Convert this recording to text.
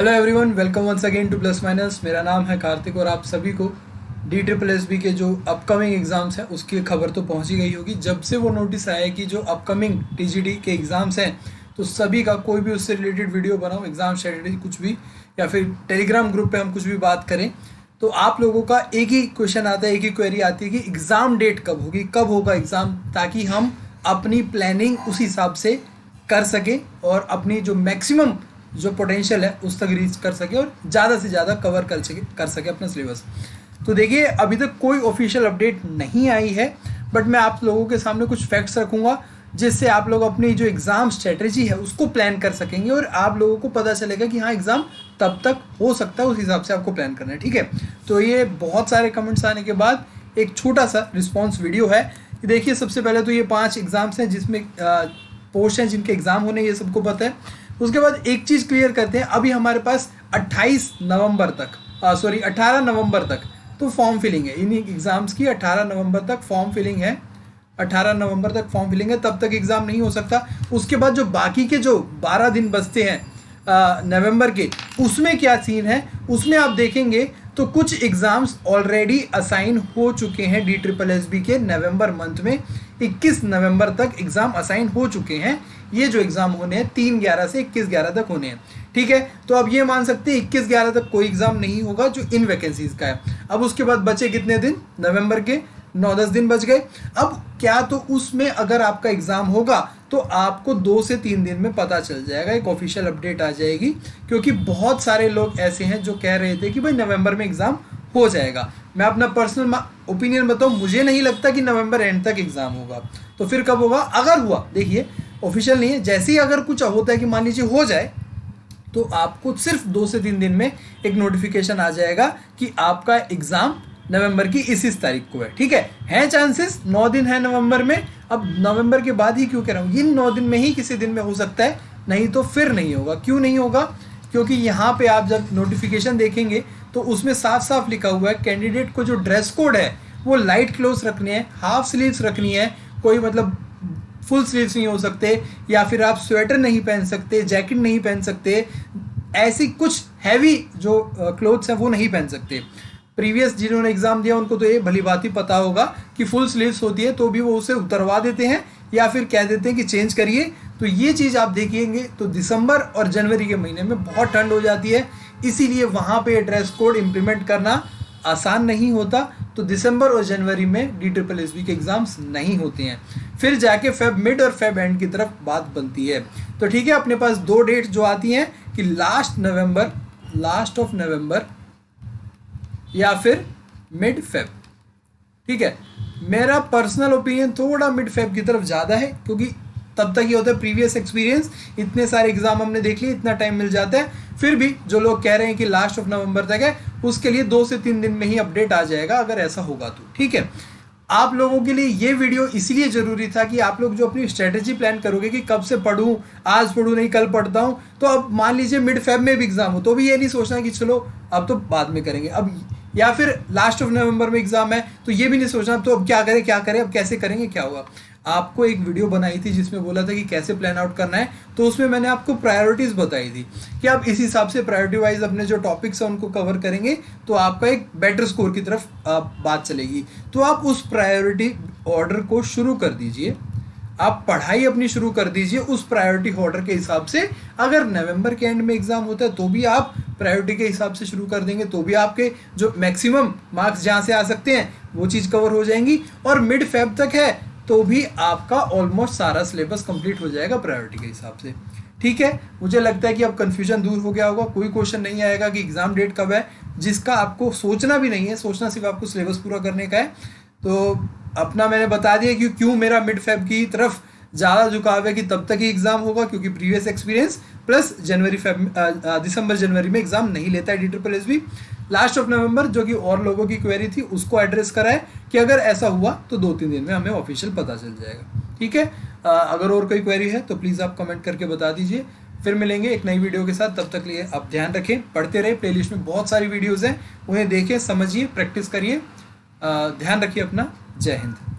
Hello everyone, welcome once again to plus minus. मेरा नाम है कार्तिक और आप सभी को DSSB के जो अपकमिंग एग्ज़ाम्स हैं उसकी खबर तो पहुंच ही गई होगी। जब से वो नोटिस आया है कि जो अपकमिंग TGT के एग्ज़ाम्स हैं तो सभी का कोई भी उससे रिलेटेड वीडियो बनाओ, एग्ज़ाम स्ट्रेटेजी कुछ भी, या फिर टेलीग्राम ग्रुप पे हम कुछ भी बात करें, तो आप लोगों का एक ही क्वेश्चन आता है, एक ही क्वेरी आती है कि एग्ज़ाम डेट कब होगी, कब होगा एग्ज़ाम, ताकि हम अपनी प्लानिंग उस हिसाब से कर सकें और अपनी जो मैक्सिमम जो पोटेंशियल है उस तक रीच कर सके और ज़्यादा से ज़्यादा कवर कर सके अपना सिलेबस। तो देखिए, अभी तक कोई ऑफिशियल अपडेट नहीं आई है, बट मैं आप लोगों के सामने कुछ फैक्ट्स रखूँगा जिससे आप लोग अपनी जो एग्ज़ाम स्ट्रेटजी है उसको प्लान कर सकेंगे और आप लोगों को पता चलेगा कि हाँ, एग्ज़ाम तब तक हो सकता है, उस हिसाब से आपको प्लान करना है। ठीक है, तो ये बहुत सारे कमेंट्स आने के बाद एक छोटा सा रिस्पॉन्स वीडियो है। देखिए, सबसे पहले तो ये 5 एग्ज़ाम्स हैं जिसमें पोस्ट हैं जिनके एग्ज़ाम होने, ये सबको पता है। उसके बाद एक चीज़ क्लियर करते हैं, अभी हमारे पास 18 नवंबर तक तो फॉर्म फिलिंग है। इन एग्ज़ाम्स की 18 नवंबर तक फॉर्म फिलिंग है। 18 नवंबर तक फॉर्म फिलिंग है, तब तक एग्ज़ाम नहीं हो सकता। उसके बाद जो बाकी के जो 12 दिन बचते हैं नवंबर के, उसमें क्या सीन है, उसमें आप देखेंगे तो कुछ एग्ज़ाम्स ऑलरेडी असाइन हो चुके हैं। DSSB के नवंबर मंथ में 21 नवंबर तक एग्ज़ाम असाइन हो चुके हैं। ये जो एग्ज़ाम होने हैं 3/11 से 21/11 तक होने हैं। ठीक है, तो अब ये मान सकते हैं 21/11 तक कोई एग्ज़ाम नहीं होगा जो इन वैकेंसीज़ का है। अब उसके बाद बचे कितने दिन, नवंबर के 9-10 दिन बच गए। अब क्या, तो उसमें अगर आपका एग्ज़ाम होगा तो आपको 2 से 3 दिन में पता चल जाएगा, एक ऑफिशियल अपडेट आ जाएगी। क्योंकि बहुत सारे लोग ऐसे हैं जो कह रहे थे कि भाई नवंबर में एग्ज़ाम हो जाएगा। मैं अपना पर्सनल ओपिनियन बताऊं, मुझे नहीं लगता कि नवंबर एंड तक एग्ज़ाम होगा। तो फिर कब होगा, अगर हुआ, देखिए ऑफिशियल नहीं है, जैसे ही अगर कुछ होता है कि मान लीजिए हो जाए, तो आपको सिर्फ 2 से 3 दिन में एक नोटिफिकेशन आ जाएगा कि आपका एग्ज़ाम नवंबर की इस तारीख को है। ठीक है चांसेस 9 दिन है नवंबर में। अब नवंबर के बाद ही क्यों कह रहा हूँ, इन 9 दिन में ही किसी दिन में हो सकता है, नहीं तो फिर नहीं होगा। क्यों नहीं होगा, क्योंकि यहाँ पे आप जब नोटिफिकेशन देखेंगे तो उसमें साफ साफ लिखा हुआ है कैंडिडेट को जो ड्रेस कोड है वो लाइट क्लोथ्स रखने हैं, हाफ स्लीव्स रखनी है, कोई मतलब फुल स्लीव्स नहीं हो सकते, या फिर आप स्वेटर नहीं पहन सकते, जैकेट नहीं पहन सकते, ऐसी कुछ हैवी जो क्लोथ्स हैं वो नहीं पहन सकते। प्रीवियस जिन्होंने एग्ज़ाम दिया उनको तो ये भली बात ही पता होगा कि फुल स्लीव्स होती है, तो भी वो उसे उतरवा देते हैं या फिर कह देते हैं कि चेंज करिए। तो ये चीज़ आप देखिएंगे तो दिसंबर और जनवरी के महीने में बहुत ठंड हो जाती है, इसीलिए वहाँ पे ड्रेस कोड इम्प्लीमेंट करना आसान नहीं होता। तो दिसंबर और जनवरी में DSSB के एग्ज़ाम्स नहीं होते हैं, फिर जाके फेब मिड और फेब एंड की तरफ बात बनती है। तो ठीक है, अपने पास 2 डेट जो आती हैं कि लास्ट ऑफ नवंबर या फिर मिड फेब। ठीक है, मेरा पर्सनल ओपिनियन थोड़ा मिड फेब की तरफ ज़्यादा है, क्योंकि तब तक ये होता है प्रीवियस एक्सपीरियंस, इतने सारे एग्जाम हमने देख लिए, इतना टाइम मिल जाता है। फिर भी जो लोग कह रहे हैं कि लास्ट ऑफ नवंबर तक है, उसके लिए 2 से 3 दिन में ही अपडेट आ जाएगा अगर ऐसा होगा तो। ठीक है, आप लोगों के लिए ये वीडियो इसलिए ज़रूरी था कि आप लोग जो अपनी स्ट्रेटेजी प्लान करोगे कि कब से पढ़ूँ, आज पढ़ूँ नहीं कल पढ़ता हूँ, तो अब मान लीजिए मिड फेब में भी एग्जाम हो तो भी ये नहीं सोचना कि चलो अब तो बाद में करेंगे, अब या फिर लास्ट ऑफ नवंबर में एग्जाम है तो ये भी नहीं सोचना तो अब क्या करें, अब कैसे करेंगे, क्या होगा। आपको एक वीडियो बनाई थी जिसमें बोला था कि कैसे प्लान आउट करना है, तो उसमें मैंने आपको प्रायोरिटीज़ बताई थी कि आप इस हिसाब से प्रायोरिटी वाइज अपने जो टॉपिक्स हैं उनको कवर करेंगे तो आपका एक बेटर स्कोर की तरफ बात चलेगी। तो आप उस प्रायोरिटी ऑर्डर को शुरू कर दीजिए, आप पढ़ाई अपनी शुरू कर दीजिए उस प्रायोरिटी ऑर्डर के हिसाब से। अगर नवंबर के एंड में एग्जाम होता है तो भी आप प्रायोरिटी के हिसाब से शुरू कर देंगे, तो भी आपके जो मैक्सिमम मार्क्स जहाँ से आ सकते हैं वो चीज़ कवर हो जाएंगी। और मिड फेब तक है तो भी आपका ऑलमोस्ट सारा सिलेबस कंप्लीट हो जाएगा प्रायोरिटी के हिसाब से। ठीक है, मुझे लगता है कि अब कन्फ्यूजन दूर हो गया होगा, कोई क्वेश्चन नहीं आएगा कि एग्ज़ाम डेट कब है, जिसका आपको सोचना भी नहीं है, सोचना सिर्फ आपको सिलेबस पूरा करने का है। तो अपना मैंने बता दिया कि क्यों मेरा मिड फेब की तरफ ज़्यादा झुकाव है कि तब तक ही एग्ज़ाम होगा, क्योंकि प्रीवियस एक्सपीरियंस प्लस दिसंबर जनवरी में एग्ज़ाम नहीं लेता है DSSB। लास्ट ऑफ नवंबर जो कि और लोगों की क्वेरी थी उसको एड्रेस करा है कि अगर ऐसा हुआ तो 2-3 दिन में हमें ऑफिशियल पता चल जाएगा। ठीक है, अगर और कोई क्वेरी है तो प्लीज़ आप कमेंट करके बता दीजिए। फिर मिलेंगे एक नई वीडियो के साथ, तब तक लिए आप ध्यान रखें, पढ़ते रहे। प्लेलिस्ट में बहुत सारी वीडियोज़ हैं, उन्हें देखें, समझिए, प्रैक्टिस करिए। ध्यान रखिए अपना। जय हिंद।